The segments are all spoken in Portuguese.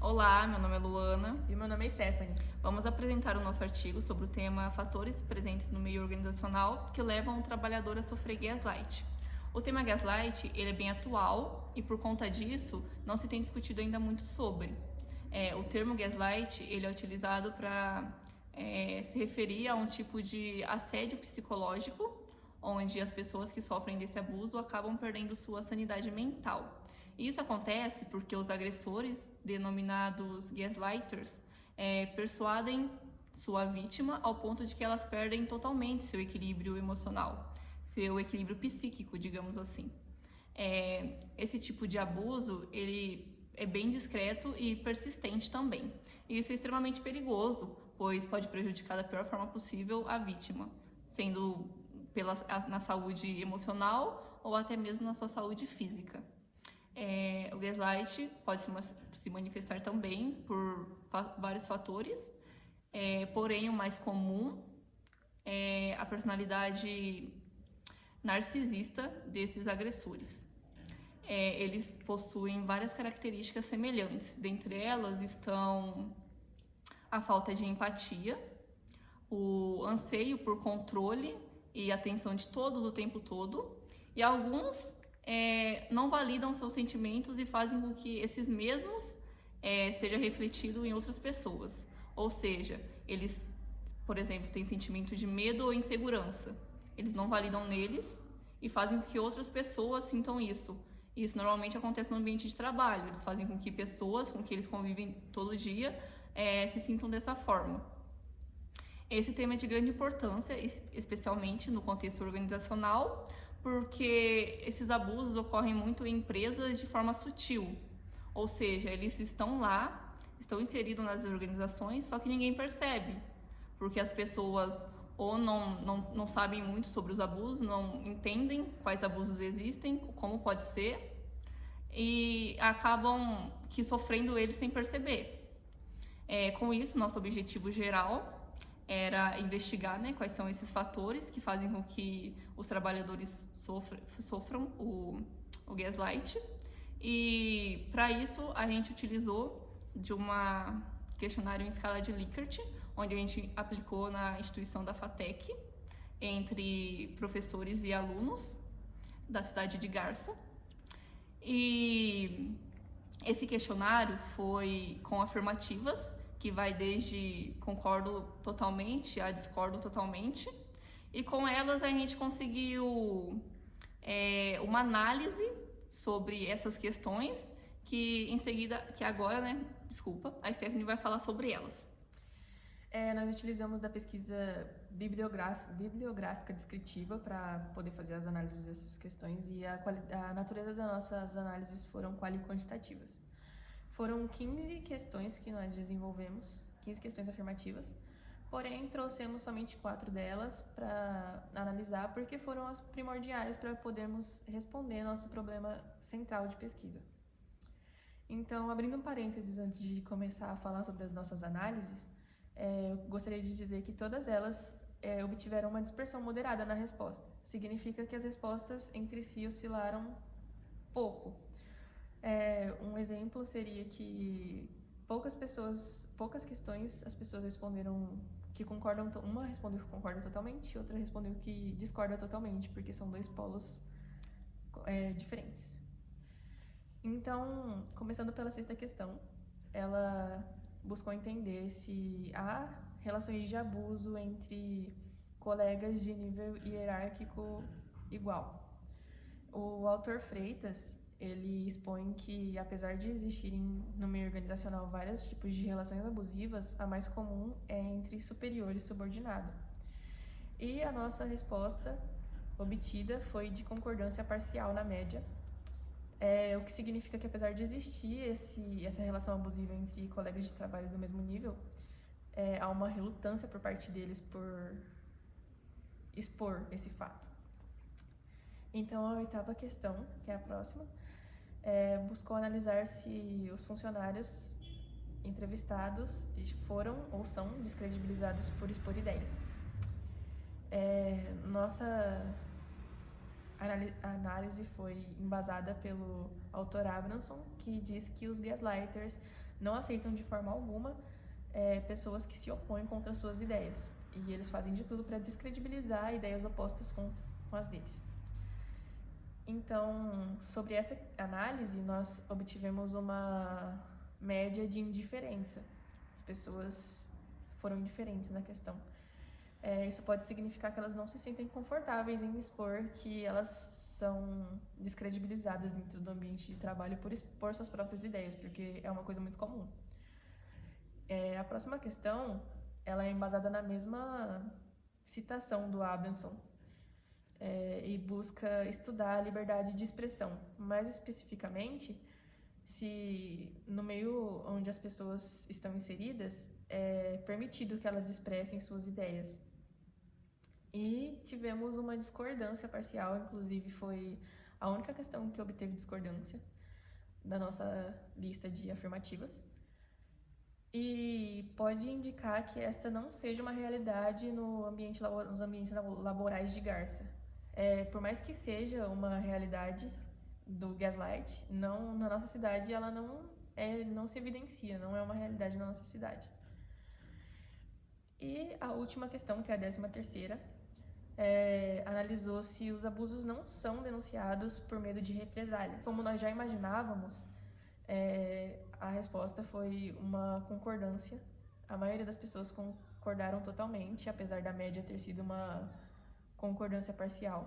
Olá, meu nome é Luana. E meu nome é Stephanie. Vamos apresentar o nosso artigo sobre o tema fatores presentes no meio organizacional que levam o trabalhador a sofrer gaslight. O tema gaslight ele é bem atual e por conta disso não se tem discutido ainda muito sobre. O termo gaslight ele é utilizado para se referir a um tipo de assédio psicológico onde as pessoas que sofrem desse abuso acabam perdendo sua sanidade mental. E isso acontece porque os agressores, denominados gaslighters, persuadem sua vítima ao ponto de que elas perdem totalmente seu equilíbrio emocional, seu equilíbrio psíquico, digamos assim. Esse tipo de abuso, ele é bem discreto e persistente também. E isso é extremamente perigoso, pois pode prejudicar da pior forma possível a vítima, sendo na saúde emocional ou até mesmo na sua saúde física. O gaslight pode se manifestar também por vários fatores, porém o mais comum é a personalidade narcisista desses agressores. Eles possuem várias características semelhantes, dentre elas estão a falta de empatia, o anseio por controle e atenção de todos o tempo todo, e alguns não validam seus sentimentos e fazem com que esses mesmos seja refletido em outras pessoas. Ou seja, eles, por exemplo, têm sentimento de medo ou insegurança. Eles não validam neles e fazem com que outras pessoas sintam isso. Isso normalmente acontece no ambiente de trabalho. Eles fazem com que pessoas com que eles convivem todo dia se sintam dessa forma. Esse tema é de grande importância, especialmente no contexto organizacional, porque esses abusos ocorrem muito em empresas de forma sutil, ou seja, eles estão lá, estão inseridos nas organizações, só que ninguém percebe, porque as pessoas ou não sabem muito sobre os abusos, não entendem quais abusos existem, como pode ser, e acabam sofrendo eles sem perceber. Com isso, nosso objetivo geral era investigar, quais são esses fatores que fazem com que os trabalhadores sofram o gaslight. E para isso a gente utilizou de um questionário em escala de Likert, onde a gente aplicou na instituição da FATEC, entre professores e alunos da cidade de Garça. E esse questionário foi com afirmativas, que vai desde concordo totalmente a discordo totalmente, e com elas a gente conseguiu uma análise sobre essas questões que em seguida, a Stephanie vai falar sobre elas. Nós utilizamos da pesquisa bibliográfica descritiva para poder fazer as análises dessas questões e a natureza das nossas análises foram quali-quantitativas. Foram 15 questões que nós desenvolvemos, 15 questões afirmativas, porém trouxemos somente 4 delas para analisar porque foram as primordiais para podermos responder nosso problema central de pesquisa. Então, abrindo um parênteses antes de começar a falar sobre as nossas análises, eu gostaria de dizer que todas elas obtiveram uma dispersão moderada na resposta. Significa que as respostas entre si oscilaram pouco. Um exemplo seria que poucas questões as pessoas responderam que concordam, uma respondeu que concorda totalmente, outra respondeu que discorda totalmente, porque são dois polos diferentes. Então, começando pela sexta questão, ela buscou entender se há relações de abuso entre colegas de nível hierárquico igual. O autor Freitas, ele expõe que, apesar de existirem no meio organizacional vários tipos de relações abusivas, a mais comum é entre superior e subordinado. E a nossa resposta obtida foi de concordância parcial na média, o que significa que, apesar de existir essa relação abusiva entre colegas de trabalho do mesmo nível, há uma relutância por parte deles por expor esse fato. Então, a oitava questão, que é a próxima, buscou analisar se os funcionários entrevistados foram ou são descredibilizados por expor ideias. Nossa análise foi embasada pelo autor Abramson, que diz que os gaslighters não aceitam de forma alguma pessoas que se opõem contra as suas ideias. E eles fazem de tudo para descredibilizar ideias opostas com as deles. Então, sobre essa análise, nós obtivemos uma média de indiferença. As pessoas foram indiferentes na questão. Isso pode significar que elas não se sentem confortáveis em expor que elas são descredibilizadas dentro do ambiente de trabalho por expor suas próprias ideias, porque é uma coisa muito comum. A próxima questão, ela é embasada na mesma citação do Abramson, e busca estudar a liberdade de expressão. Mais especificamente, se no meio onde as pessoas estão inseridas é permitido que elas expressem suas ideias. E tivemos uma discordância parcial, inclusive foi a única questão que obteve discordância da nossa lista de afirmativas. E pode indicar que esta não seja uma realidade nos ambientes laborais de Garça. Por mais que seja uma realidade do gaslight, na nossa cidade ela não se evidencia, não é uma realidade na nossa cidade. E a última questão, que é a 13ª, analisou se os abusos não são denunciados por medo de represálias. Como nós já imaginávamos, a resposta foi uma concordância. A maioria das pessoas concordaram totalmente, apesar da média ter sido uma concordância parcial.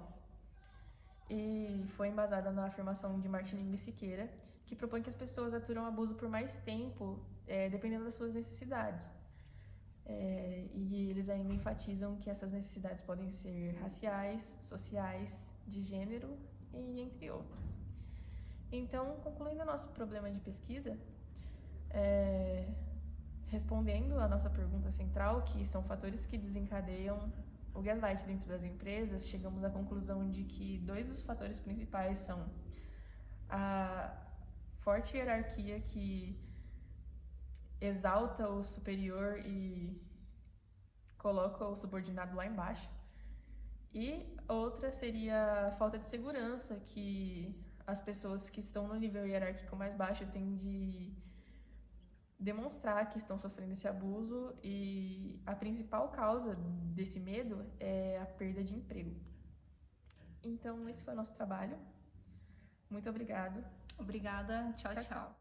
E foi embasada na afirmação de Martining e Siqueira, que propõe que as pessoas aturam abuso por mais tempo, dependendo das suas necessidades. E eles ainda enfatizam que essas necessidades podem ser raciais, sociais, de gênero e entre outras. Então, concluindo o nosso problema de pesquisa, respondendo à nossa pergunta central, que são fatores que desencadeiam o gaslight dentro das empresas, chegamos à conclusão de que 2 dos fatores principais são a forte hierarquia que exalta o superior e coloca o subordinado lá embaixo, e outra seria a falta de segurança que as pessoas que estão no nível hierárquico mais baixo têm de demonstrar que estão sofrendo esse abuso, e a principal causa desse medo é a perda de emprego. Então, esse foi o nosso trabalho. Muito obrigado. Obrigada. Tchau, tchau.